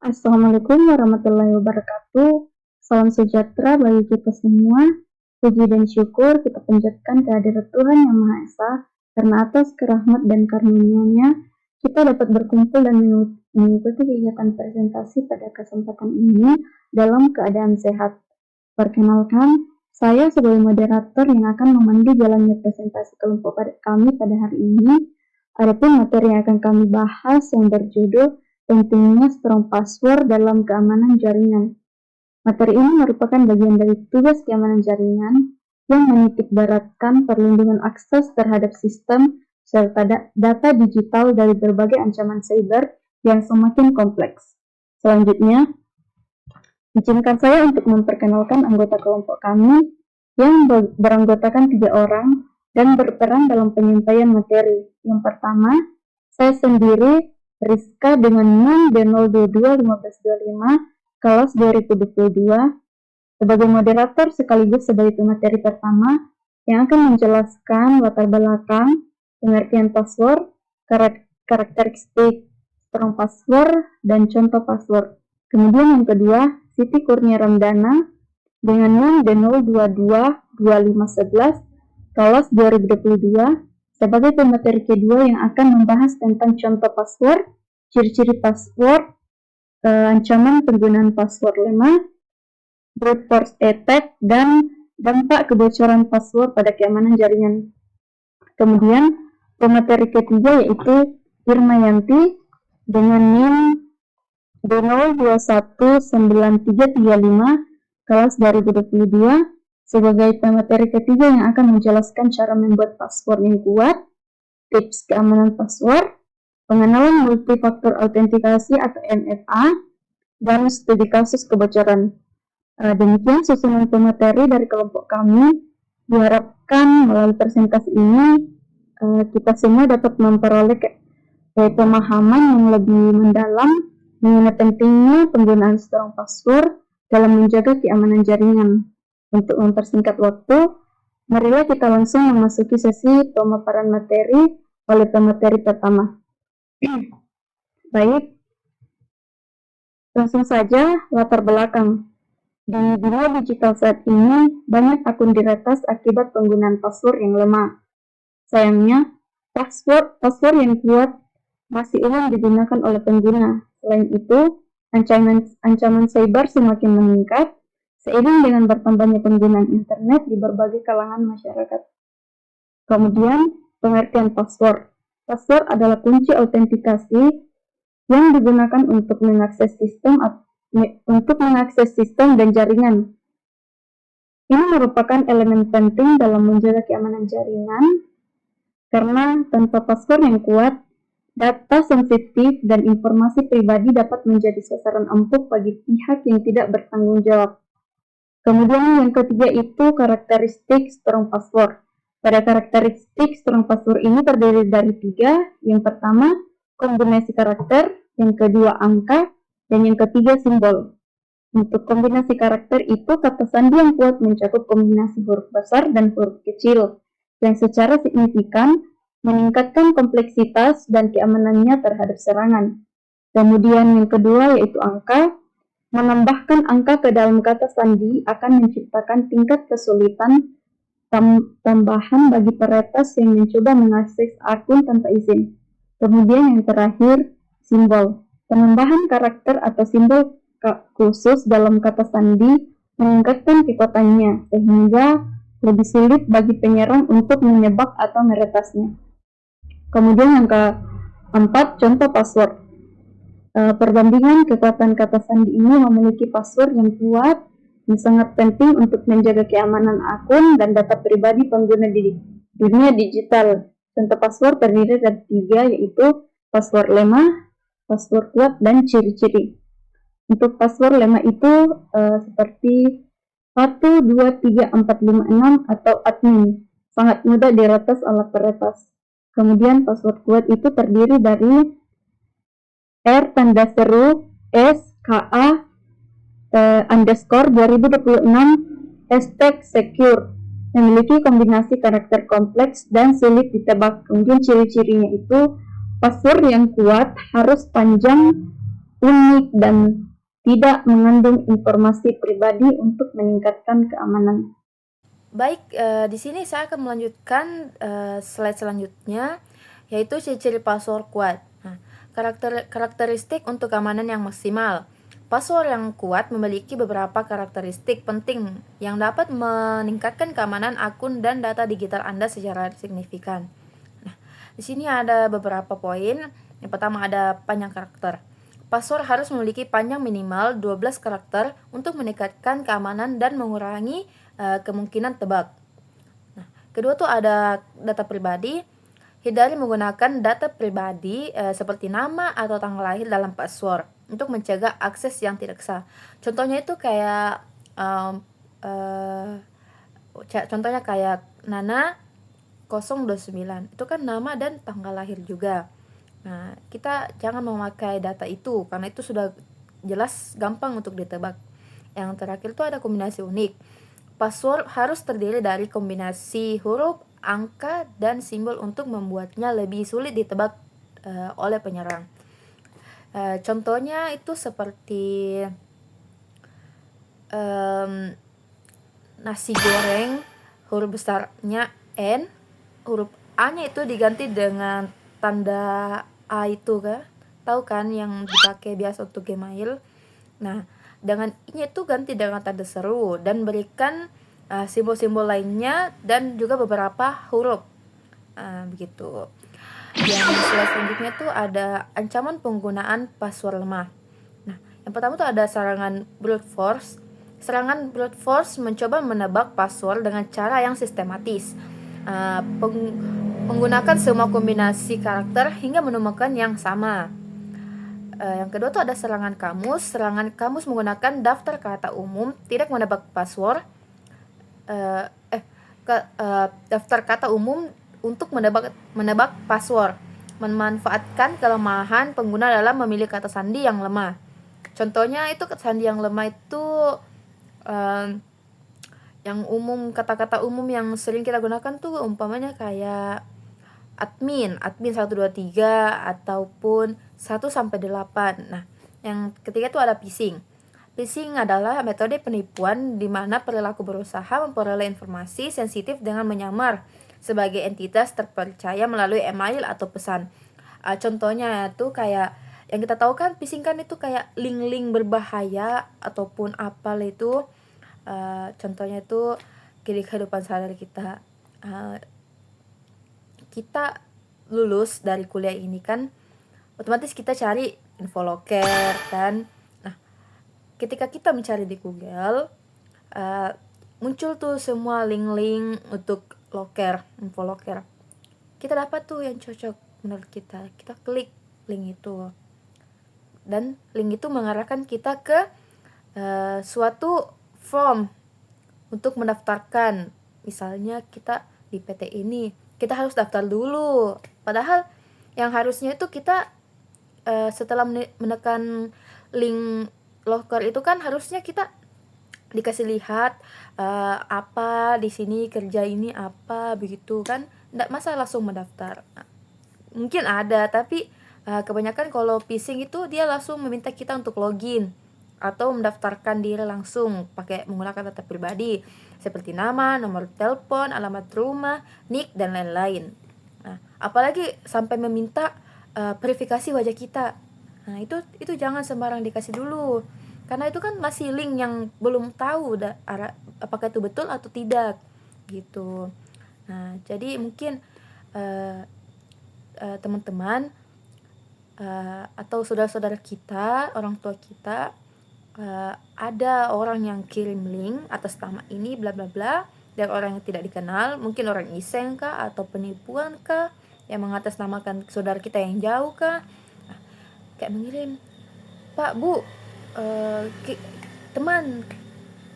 Assalamualaikum warahmatullahi wabarakatuh. Salam sejahtera bagi kita semua. Puji dan syukur kita panjatkan kehadirat Tuhan Yang Maha Esa, karena atas kerahmat dan karunia-Nya kita dapat berkumpul dan mengikuti kegiatan presentasi pada kesempatan ini dalam keadaan sehat. Perkenalkan, saya sebagai moderator yang akan memandu jalannya presentasi kelompok kami pada hari ini. Adapun materi yang akan kami bahas yang berjudul pentingnya strong password dalam keamanan jaringan. Materi ini merupakan bagian dari tugas keamanan jaringan yang menitikberatkan perlindungan akses terhadap sistem serta data digital dari berbagai ancaman cyber yang semakin kompleks. Selanjutnya, izinkan saya untuk memperkenalkan anggota kelompok kami yang beranggotakan 3 orang dan berperan dalam penyampaian materi. Yang pertama, saya sendiri, Rizka dengan NIM D0221525 kelas 2022 sebagai moderator sekaligus sebagai pemateri pertama yang akan menjelaskan latar belakang, pengertian password, karakteristik strong password, dan contoh password. Kemudian yang kedua, Siti Kurnia Ramdana dengan NIM D0222511 kelas 2022 sebagai pemateri kedua yang akan membahas tentang contoh password, ciri-ciri password, ancaman penggunaan password lemah, brute force attack, dan dampak kebocoran password pada keamanan jaringan. Kemudian pemateri ketiga yaitu Irmayanti dengan NIM D0219335 kelas 2022 sebagai pemateri ketiga yang akan menjelaskan cara membuat password yang kuat, tips keamanan password, pengenalan multifaktor autentikasi atau MFA, dan studi kasus kebocoran. Demikian susunan pemateri dari kelompok kami. Diharapkan melalui presentasi ini kita semua dapat memperoleh pemahaman yang lebih mendalam mengenai pentingnya penggunaan strong password dalam menjaga keamanan jaringan. Untuk mempersingkat waktu, marilah kita langsung memasuki sesi pemaparan materi oleh pemateri pertama. Baik, langsung saja latar belakang. Di dunia digital saat ini, banyak akun diretas akibat penggunaan password yang lemah. Sayangnya, password yang kuat masih umum digunakan oleh pengguna. Selain itu, ancaman cyber semakin meningkat seiring dengan bertambahnya penggunaan internet di berbagai kalangan masyarakat. Kemudian, pengertian password. Password adalah kunci autentikasi yang digunakan untuk mengakses sistem dan jaringan. Ini merupakan elemen penting dalam menjaga keamanan jaringan karena tanpa password yang kuat, data sensitif dan informasi pribadi dapat menjadi sasaran empuk bagi pihak yang tidak bertanggung jawab. Kemudian yang ketiga itu karakteristik strong password. Pada karakteristik strong password ini terdiri dari 3. Yang pertama, kombinasi karakter, yang kedua angka, dan yang ketiga simbol. Untuk kombinasi karakter itu kata sandi yang kuat mencakup kombinasi huruf besar dan huruf kecil yang secara signifikan meningkatkan kompleksitas dan keamanannya terhadap serangan. Kemudian yang kedua yaitu angka. Menambahkan angka ke dalam kata sandi akan menciptakan tingkat kesulitan tambahan bagi peretas yang mencoba mengakses akun tanpa izin. Kemudian yang terakhir, simbol. Penambahan karakter atau simbol khusus dalam kata sandi meningkatkan kekuatannya sehingga lebih sulit bagi penyerang untuk menyebak atau meretasnya. Kemudian yang keempat, contoh password. Perbandingan kekuatan kata sandi ini memiliki password yang kuat yang sangat penting untuk menjaga keamanan akun dan data pribadi pengguna di dunia digital. Contoh password terdiri dari 3 yaitu password lemah, password kuat, dan ciri-ciri. Untuk password lemah itu seperti 1, 2, 3, 4, 5, 6 atau admin, sangat mudah diretas oleh peretas. Kemudian password kuat itu terdiri dari R tanda seru SKA underscore 2026 hashtag secure, memiliki kombinasi karakter kompleks dan sulit ditebak. Kemudian ciri-cirinya itu password yang kuat harus panjang unik, dan tidak mengandung informasi pribadi untuk meningkatkan keamanan. Baik, di sini saya akan melanjutkan slide selanjutnya, yaitu ciri-ciri password kuat. Nah, karakteristik untuk keamanan yang maksimal. Password yang kuat memiliki beberapa karakteristik penting yang dapat meningkatkan keamanan akun dan data digital Anda secara signifikan. Nah, di sini ada beberapa poin. Yang pertama ada panjang karakter. Password harus memiliki panjang minimal 12 karakter untuk meningkatkan keamanan dan mengurangi kemungkinan tebak. Nah, kedua tuh ada data pribadi. Hindari menggunakan data pribadi seperti nama atau tanggal lahir dalam password untuk mencegah akses yang tidak sah. Contohnya itu kayak um, uh, contohnya kayak Nana 029. Itu kan nama dan tanggal lahir juga. Nah, kita jangan memakai data itu karena itu sudah jelas gampang untuk ditebak. Yang terakhir itu ada kombinasi unik. Password harus terdiri dari kombinasi huruf, angka, dan simbol untuk membuatnya lebih sulit ditebak oleh penyerang. Contohnya itu seperti nasi goreng, huruf besarnya N, huruf A-nya itu diganti dengan tanda A itu kan, tahu kan yang dipakai biasa untuk Gmail. Nah, dengan I-nya itu ganti dengan tanda seru dan berikan simbol-simbol lainnya dan juga beberapa huruf. Begitu. Yang slide selanjutnya tuh ada ancaman penggunaan password lemah. Nah, yang pertama tuh ada serangan brute force. Serangan brute force mencoba menebak password dengan cara yang sistematis. Menggunakan semua kombinasi karakter hingga menemukan yang sama. Yang kedua tuh ada serangan kamus. Serangan kamus menggunakan daftar kata umum, tidak menebak password. Daftar kata umum untuk menebak password, memanfaatkan kelemahan pengguna dalam memilih kata sandi yang lemah. Contohnya itu sandi yang lemah itu yang umum, kata-kata umum yang sering kita gunakan tuh umpamanya kayak admin 123 ataupun 1 sampai 8. Nah, yang ketiga tuh ada phishing. Phishing adalah metode penipuan di mana perilaku berusaha memperoleh informasi sensitif dengan menyamar sebagai entitas terpercaya melalui email atau pesan. Contohnya tuh kayak yang kita tahu kan phishing kan itu kayak link-link berbahaya ataupun apa itu. Contohnya itu di kehidupan sehari kita. Kita lulus dari kuliah ini kan otomatis kita cari info loker kan. Ketika kita mencari di Google, muncul tuh semua link-link untuk loker, info loker. Kita dapat tuh yang cocok menurut kita. Kita klik link itu. Dan link itu mengarahkan kita ke suatu form untuk mendaftarkan. Misalnya kita di PT ini, kita harus daftar dulu. Padahal yang harusnya itu kita setelah menekan link loker itu kan harusnya kita dikasih lihat apa di sini kerja ini apa begitu kan, nggak masa langsung mendaftar. Mungkin ada tapi kebanyakan kalau phishing itu dia langsung meminta kita untuk login atau mendaftarkan diri langsung pakai menggunakan data pribadi seperti nama, nomor telepon, alamat rumah, nick dan lain-lain. Nah, apalagi sampai meminta verifikasi wajah kita. Nah, itu jangan sembarang dikasih dulu. Karena itu kan masih link yang belum tahu apakah itu betul atau tidak gitu. Nah, jadi mungkin teman-teman atau saudara-saudara kita, orang tua kita, ada orang yang kirim link atas nama ini bla bla bla dari orang yang tidak dikenal, mungkin orang iseng kah atau penipuan kah yang mengatasnamakan saudara kita yang jauh kah. Nah, kayak mengirim, Pak Bu, teman,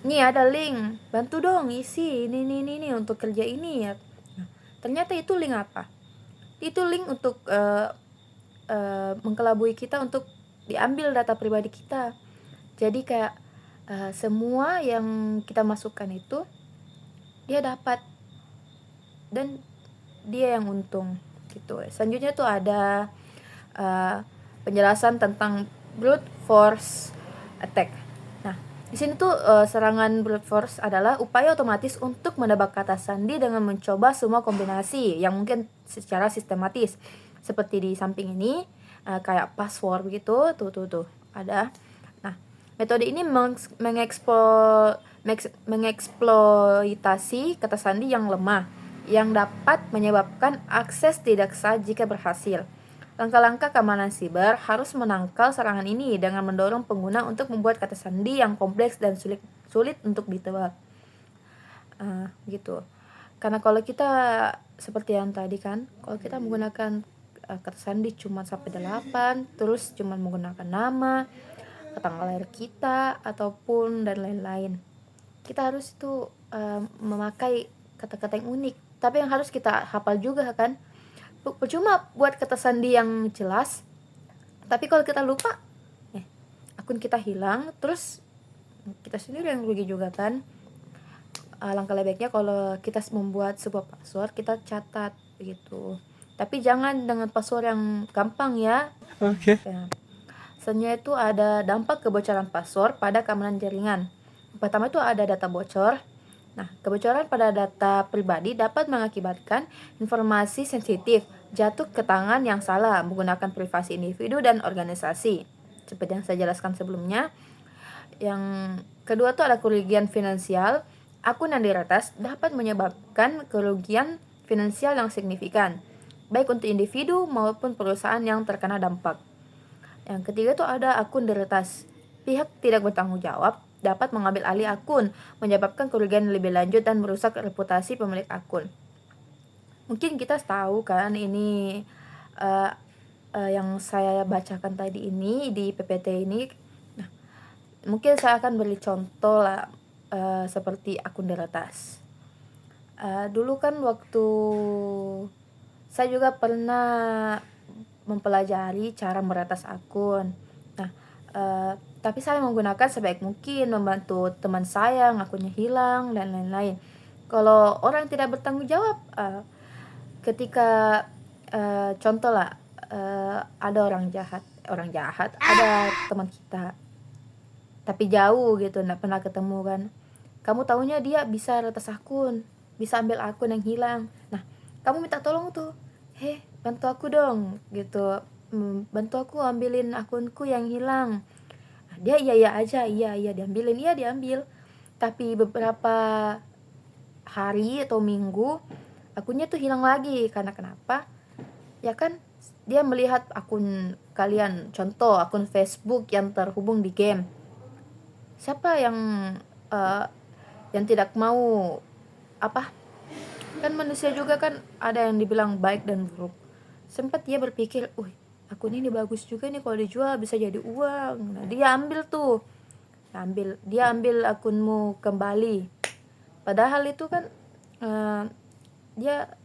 nih ada link, bantu dong isi ini untuk kerja ini ya. Nah, ternyata itu link apa? Itu link untuk mengkelabui kita untuk diambil data pribadi kita. Jadi kayak semua yang kita masukkan itu dia dapat dan dia yang untung gitu. Selanjutnya tuh ada penjelasan tentang brute force attack. Nah, di sini tuh serangan brute force adalah upaya otomatis untuk menebak kata sandi dengan mencoba semua kombinasi yang mungkin secara sistematis. Seperti di samping ini, kayak password begitu, tuh ada. Nah, metode ini mengeksploitasi kata sandi yang lemah yang dapat menyebabkan akses tidak sah jika berhasil. Langkah-langkah keamanan siber harus menangkal serangan ini dengan mendorong pengguna untuk membuat kata sandi yang kompleks dan sulit untuk ditebak. Gitu. Karena kalau kita seperti yang tadi kan, kalau kita menggunakan kata sandi cuma sampai 8, terus cuma menggunakan nama, tanggal lahir kita, ataupun dan lain-lain. Kita harus itu memakai kata-kata yang unik, tapi yang harus kita hafal juga kan. Percuma buat kata sandi yang jelas, tapi kalau kita lupa, akun kita hilang, terus kita sendiri yang rugi juga kan. Langkah lebih baiknya kalau kita membuat sebuah password, kita catat begitu. Tapi jangan dengan password yang gampang ya. Oke. Ya. Selanjutnya itu ada dampak kebocoran password pada keamanan jaringan. Pertama itu ada data bocor. Nah, kebocoran pada data pribadi dapat mengakibatkan informasi sensitif jatuh ke tangan yang salah menggunakan privasi individu dan organisasi. Seperti yang saya jelaskan sebelumnya. Yang kedua itu ada kerugian finansial. Akun yang diretas dapat menyebabkan kerugian finansial yang signifikan, baik untuk individu maupun perusahaan yang terkena dampak. Yang ketiga itu ada akun diretas. Pihak tidak bertanggung jawab dapat mengambil alih akun, menyebabkan kerugian lebih lanjut dan merusak reputasi pemilik akun. Mungkin kita tahu kan ini yang saya bacakan tadi ini di PPT ini. Nah, mungkin saya akan beri contoh lah seperti akun diretas. Dulu kan waktu saya juga pernah mempelajari cara meretas akun. Nah, tapi saya menggunakan sebaik mungkin, membantu teman saya yang akunnya hilang dan lain-lain. Kalau orang tidak bertanggung jawab, ketika contoh lah, ada orang jahat, ada teman kita, tapi jauh gitu, nggak pernah ketemu kan. Kamu taunya dia bisa retas akun, bisa ambil akun yang hilang. Nah, kamu minta tolong tuh, bantu aku dong, gitu, bantu aku ambilin akunku yang hilang. Dia iya aja, diambilin, diambil. Tapi beberapa hari atau minggu akunnya tuh hilang lagi. Karena kenapa? Ya kan dia melihat akun kalian, contoh akun Facebook yang terhubung di game. Siapa yang tidak mau kan manusia juga kan ada yang dibilang baik dan buruk. Sempat dia berpikir, akun ini bagus juga nih, kalau dijual bisa jadi uang. Nah, dia ambil tuh. Dia ambil akunmu kembali. Padahal itu kan dia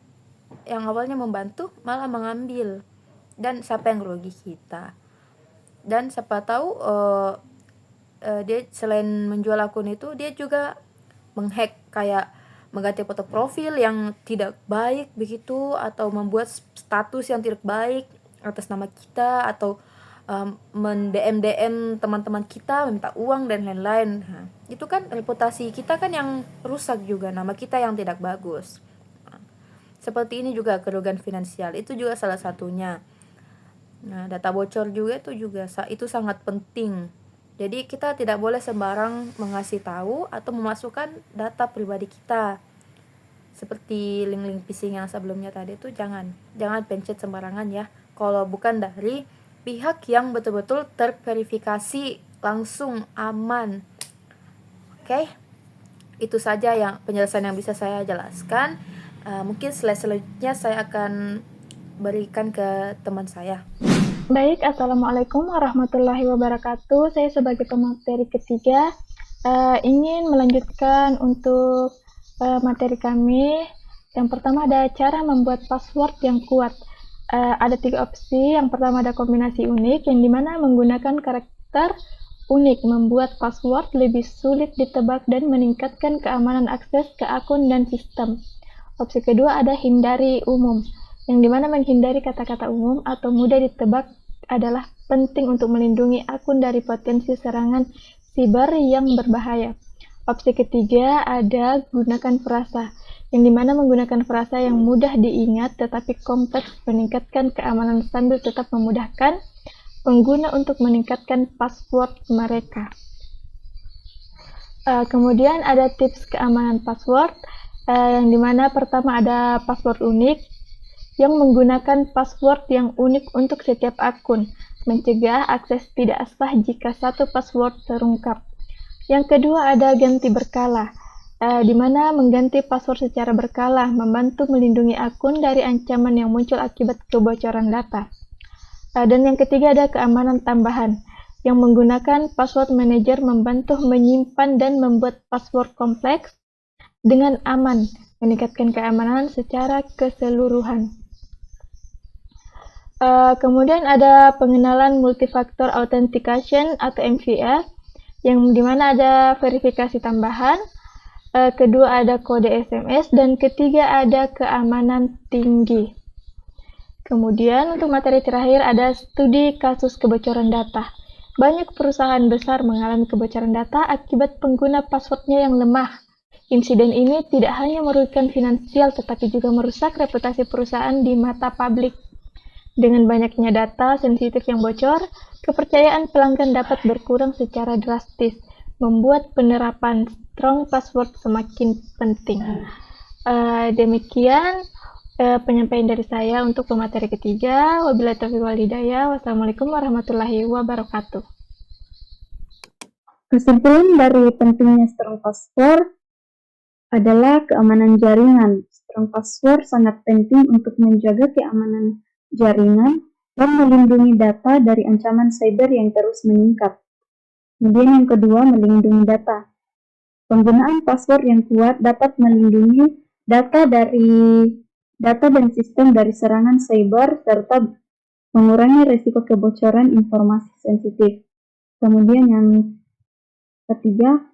yang awalnya membantu malah mengambil. Dan siapa yang rugi? Kita. Dan siapa tahu dia selain menjual akun itu, dia juga menghack, kayak mengganti foto profil yang tidak baik begitu, atau membuat status yang tidak baik atas nama kita, atau men-DM teman-teman kita minta uang dan lain-lain. Nah, itu kan reputasi kita kan yang rusak juga, nama kita yang tidak bagus. Nah, seperti ini juga kerugian finansial, itu juga salah satunya. Nah, data bocor juga itu sangat penting. Jadi kita tidak boleh sembarang mengasih tahu atau memasukkan data pribadi kita. Seperti link-link phishing yang sebelumnya tadi itu jangan pencet sembarangan ya. Kalau bukan dari pihak yang betul-betul terverifikasi langsung, aman. Oke. Itu saja yang penjelasan yang bisa saya jelaskan. Mungkin slide selanjutnya saya akan berikan ke teman saya. Baik, Assalamualaikum warahmatullahi wabarakatuh. Saya sebagai pemateri ketiga ingin melanjutkan untuk materi kami. Yang pertama ada cara membuat password yang kuat. Ada 3 opsi. Yang pertama ada kombinasi unik, yang dimana menggunakan karakter unik membuat password lebih sulit ditebak dan meningkatkan keamanan akses ke akun dan sistem. Opsi kedua ada hindari umum, yang dimana menghindari kata-kata umum atau mudah ditebak adalah penting untuk melindungi akun dari potensi serangan siber yang berbahaya. Opsi ketiga ada gunakan frasa, yang dimana menggunakan frasa yang mudah diingat tetapi kompleks meningkatkan keamanan sambil tetap memudahkan pengguna untuk meningkatkan password mereka. Kemudian ada tips keamanan password, yang dimana pertama ada password unik, yang menggunakan password yang unik untuk setiap akun, mencegah akses tidak sah jika satu password terungkap. Yang kedua ada ganti berkala, di mana mengganti password secara berkala membantu melindungi akun dari ancaman yang muncul akibat kebocoran data. Dan yang ketiga ada keamanan tambahan, yang menggunakan password manager membantu menyimpan dan membuat password kompleks dengan aman, meningkatkan keamanan secara keseluruhan. Kemudian ada pengenalan multifactor authentication atau MFA, yang dimana ada verifikasi tambahan, kedua ada kode SMS, dan ketiga ada keamanan tinggi. Kemudian untuk materi terakhir ada studi kasus kebocoran data. Banyak perusahaan besar mengalami kebocoran data akibat pengguna passwordnya yang lemah. Insiden ini tidak hanya merugikan finansial tetapi juga merusak reputasi perusahaan di mata publik. Dengan banyaknya data sensitif yang bocor, kepercayaan pelanggan dapat berkurang secara drastis, membuat penerapan strong password semakin penting. Demikian penyampaian dari saya untuk pemateri ketiga. Wabillahi taufiq wal hidayah. Wassalamualaikum warahmatullahi wabarakatuh. Kesimpulan dari pentingnya strong password adalah keamanan jaringan. Strong password sangat penting untuk menjaga keamanan jaringan dan melindungi data dari ancaman cyber yang terus meningkat. Kemudian yang kedua, melindungi data. Penggunaan password yang kuat dapat melindungi data dan sistem dari serangan cyber serta mengurangi risiko kebocoran informasi sensitif. Kemudian yang ketiga,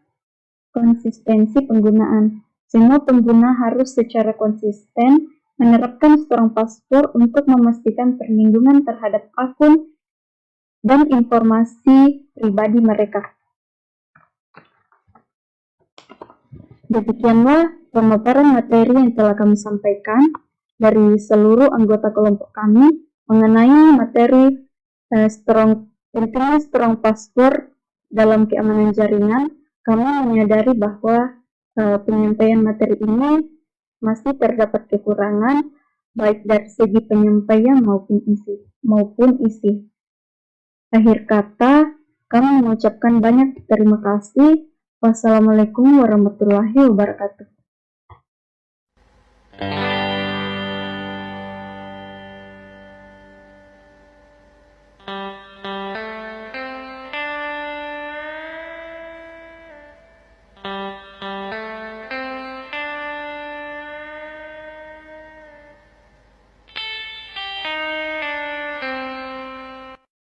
konsistensi penggunaan. Semua pengguna harus secara konsisten menerapkan strong password untuk memastikan perlindungan terhadap akun dan informasi pribadi mereka. Demikianlah pemaparan materi yang telah kami sampaikan dari seluruh anggota kelompok kami mengenai materi pentingnya strong password dalam keamanan jaringan. Kami menyadari bahwa penyampaian materi ini masih terdapat kekurangan baik dari segi penyampaian maupun isi. Akhir kata, kami mengucapkan banyak terima kasih. Wassalamualaikum warahmatullahi wabarakatuh.